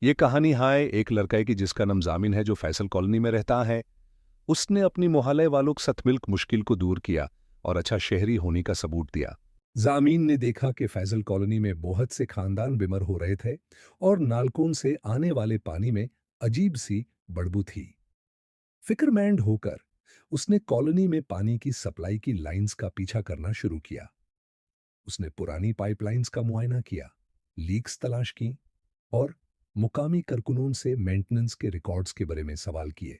ये कहानी है एक लड़के की जिसका नाम जामिन है जो फैसल कॉलोनी में रहता है। उसने अपनी मोहल्ले वालों के साथ मिलकर मुश्किल को दूर किया और अच्छा शहरी होने का सबूत दिया। जामीन ने देखा कि फैसल कॉलोनी में बहुत से खानदान बीमार हो रहे थे और नालकों से आने वाले पानी में अजीब सी बदबू थी। फिक्रमैंद होकर उसने कॉलोनी में पानी की सप्लाई की लाइंस का पीछा करना शुरू किया। उसने पुरानी पाइपलाइंस का मुआयना किया, लीक्स तलाश की और मुकामी कारकुनों से मेंटेनेंस के रिकॉर्ड्स के बारे में सवाल किए।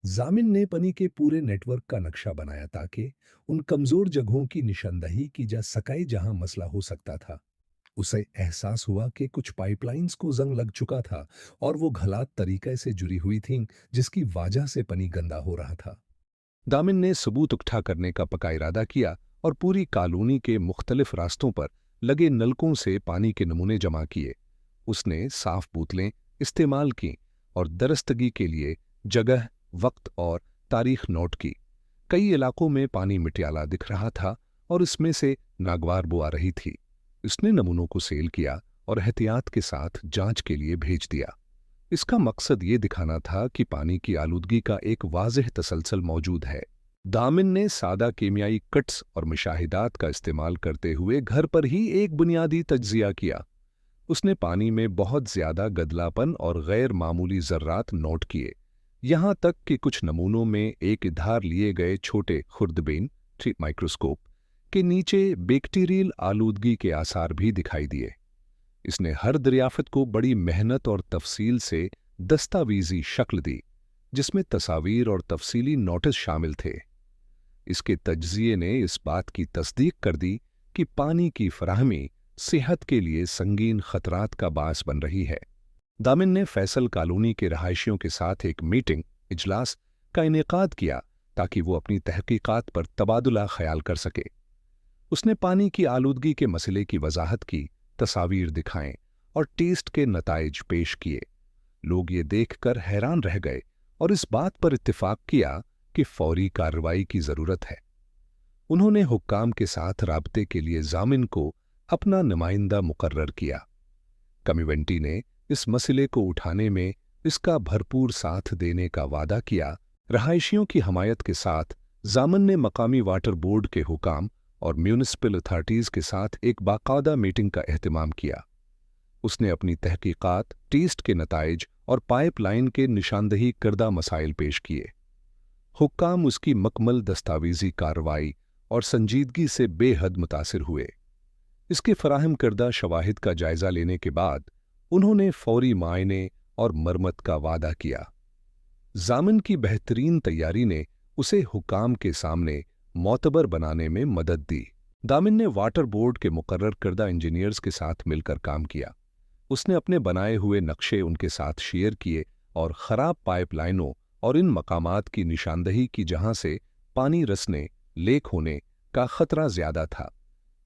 जामिन ने पानी के पूरे नेटवर्क का नक्शा बनाया ताकि उन कमजोर जगहों की निशानदही की जा सके जहां मसला हो सकता था। उसे एहसास हुआ कि कुछ पाइपलाइंस को जंग लग चुका था और वो गलत तरीके से जुड़ी हुई थीं, जिसकी वजह से पानी गंदा हो रहा था। दामिन ने सबूत इकट्ठा करने का पक्का इरादा किया और पूरी कॉलोनी के मुख्तलिफ रास्तों पर लगे नलकों से पानी के नमूने जमा किए। उसने साफ बोतलें इस्तेमाल की और दरस्तगी के लिए जगह, वक्त और तारीख नोट की। कई इलाकों में पानी मिटियाला दिख रहा था और इसमें से नागवार बू आ रही थी। उसने नमूनों को सेल किया और एहतियात के साथ जांच के लिए भेज दिया। इसका मकसद ये दिखाना था कि पानी की आलूदगी का एक वाज़ेह तसलसल मौजूद है। दामिन ने सादा कीमियाई कट्स और मुशाहिदात का इस्तेमाल करते हुए घर पर ही एक बुनियादी तज्जिया किया। उसने पानी में बहुत ज्यादा गदलापन और गैर मामूली ज़र्रात नोट किए, यहाँ तक कि कुछ नमूनों में एक धार लिए गए छोटे खुर्दबीन माइक्रोस्कोप के नीचे बैक्टीरियल आलूदगी के आसार भी दिखाई दिए। इसने हर दरियाफ्त को बड़ी मेहनत और तफसील से दस्तावेजी शक्ल दी, जिसमें तस्वीर और तफसीली नोटिस शामिल थे। इसके तज्जिये ने इस बात की तस्दीक कर दी कि पानी की फराहमी सेहत के लिए संगीन खतरात का बास बन रही है। दामिन ने फैसल कॉलोनी के रहायशियों के साथ एक मीटिंग इजलास का इनेकाद किया ताकि वो अपनी तहकीकात पर तबादुला ख्याल कर सके। उसने पानी की आलूदगी के मसले की वजाहत की, तस्वीर दिखाएं और टेस्ट के नताइज पेश किए। लोग ये देखकर हैरान रह गए और इस बात पर इत्तिफाक किया कि फौरी कार्रवाई की जरूरत है। उन्होंने हुक्काम के साथ राबते के लिए जामिन को अपना नुमाइंदा मुकर्रर किया। कम्युनिटी ने इस मसले को उठाने में इसका भरपूर साथ देने का वादा किया। रहायशियों की हमायत के साथ जामिन ने मकामी वाटर बोर्ड के हुकाम और म्यूनिसिपल अथॉरिटीज के साथ एक बाकायदा मीटिंग का एहतमाम किया। उसने अपनी तहकीकात, टेस्ट के नताइज और पाइपलाइन के निशानदही करदा मसाइल पेश किए। हुक्काम उसकी मकमल दस्तावेजी कार्रवाई और संजीदगी से बेहद मुतासिर हुए। इसके फराहम करदा शवाहिद का जायजा लेने के बाद उन्होंने फौरी मायने और मरम्मत का वादा किया। जामिन की बेहतरीन तैयारी ने उसे हुक्काम के सामने मोतबर बनाने में मदद दी। दामिन ने वाटर बोर्ड के मुकर्रर करदा इंजीनियर्स के साथ मिलकर काम किया। उसने अपने बनाए हुए नक्शे उनके साथ शेयर किए और खराब पाइपलाइनों और इन मकामात की निशानदही की जहां से पानी रसने, लीक होने का खतरा ज्यादा था।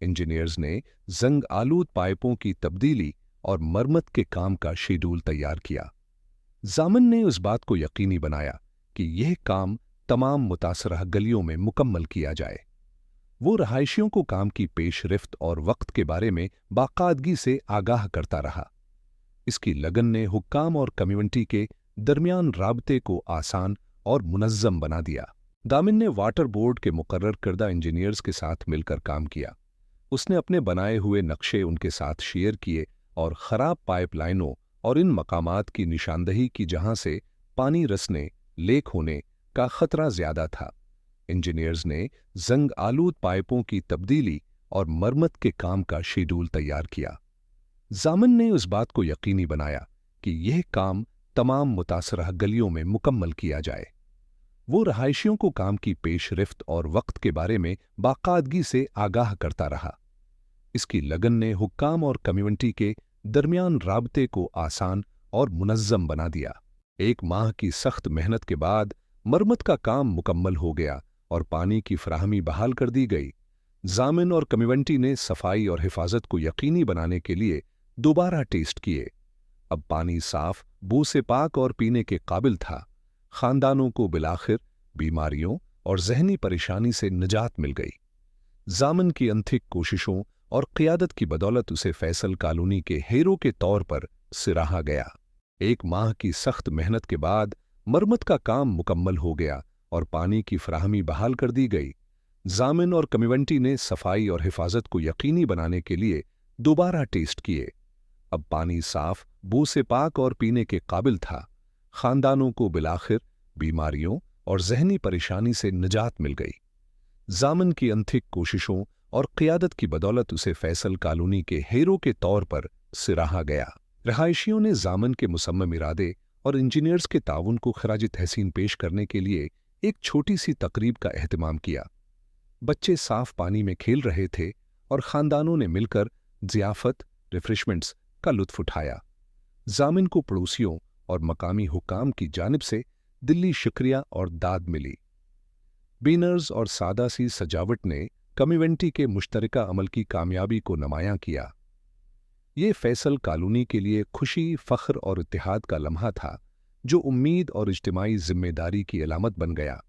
इंजीनियर्स ने जंग आलूद पाइपों की तब्दीली और मरम्मत के काम का शेड्यूल तैयार किया। जामिन ने उस बात को यकीनी बनाया कि यह काम तमाम मुतासरह गलियों में मुकम्मल किया जाए। वो रहायशियों को काम की पेशरफ्त और वक्त के बारे में बाकायदगी से आगाह करता रहा। इसकी लगन ने हुक्काम और कम्युनिटी के दरमियान राबते को आसान और मुनज़्ज़म बना दिया। दामिन ने वाटर बोर्ड के मुकर्रर करदा इंजीनियर्स के साथ मिलकर काम किया। उसने अपने बनाए हुए नक्शे उनके साथ शेयर किए और खराब पाइपलाइनों और इन मकामात की निशानदही की जहां से पानी रसने, लीक होने का खतरा ज्यादा था। इंजीनियर्स ने जंग आलूद पाइपों की तब्दीली और मरम्मत के काम का शेड्यूल तैयार किया। जामिन ने उस बात को यकीनी बनाया कि यह काम तमाम मुतासरह गलियों में मुकम्मल किया जाए। वो रहायशियों को काम की पेशरफ्त और वक्त के बारे में बाकायदगी से आगाह करता रहा। इसकी लगन ने हुक्काम और कम्युनिटी के दरमियान राबते को आसान और मुनज़्ज़म बना दिया। 1 माह की सख्त मेहनत के बाद मरम्मत का काम मुकम्मल हो गया और पानी की फराहमी बहाल कर दी गई। जामिन और कम्युनिटी ने सफाई और हिफाजत को यकीनी बनाने के लिए दोबारा टेस्ट किए। अब पानी साफ, बू से पाक और पीने के काबिल था। खानदानों को बिलाखिर बीमारियों और जहनी परेशानी से निजात मिल गई। जामिन की अनथिक कोशिशों और क़ियादत की बदौलत उसे फैसल कॉलोनी के हीरो के तौर पर सराहा गया। 1 माह की सख्त मेहनत के बाद मरम्मत का काम मुकम्मल हो गया और पानी की फराहमी बहाल कर दी गई। जामिन और कमिवेंटी ने सफाई और हिफाजत को यकीनी बनाने के लिए दोबारा टेस्ट किए। अब पानी साफ, बू से पाक और पीने के काबिल था। खानदानों को बिलाखिर बीमारियों और जहनी परेशानी से निजात मिल गई। जामिन की अनथिक कोशिशों और क़ियादत की बदौलत उसे फैसल कॉलोनी के हीरो के तौर पर सराहा गया। रहायशियों ने जामिन के मुसम्मम इरादे और इंजीनियर्स के ताउन को खराज तहसीन पेश करने के लिए एक छोटी सी तकरीब का एहतमाम किया। बच्चे साफ पानी में खेल रहे थे और खानदानों ने मिलकर ज़ियाफ़त, रिफ्रेशमेंट्स का लुत्फ उठाया। जामिन को पड़ोसियों और मकामी हुकाम की जानिब से दिली शुक्रिया और दाद मिली। बीनर्स और सादा सी सजावट ने कमिवेंटी के मुश्तरका अमल की कामयाबी को नुमायां किया। ये फैसल कॉलोनी के लिए खुशी, फ़ख्र और इत्तेहाद का लम्हा था, जो उम्मीद और इज्तिमाई जिम्मेदारी की अलामत बन गया।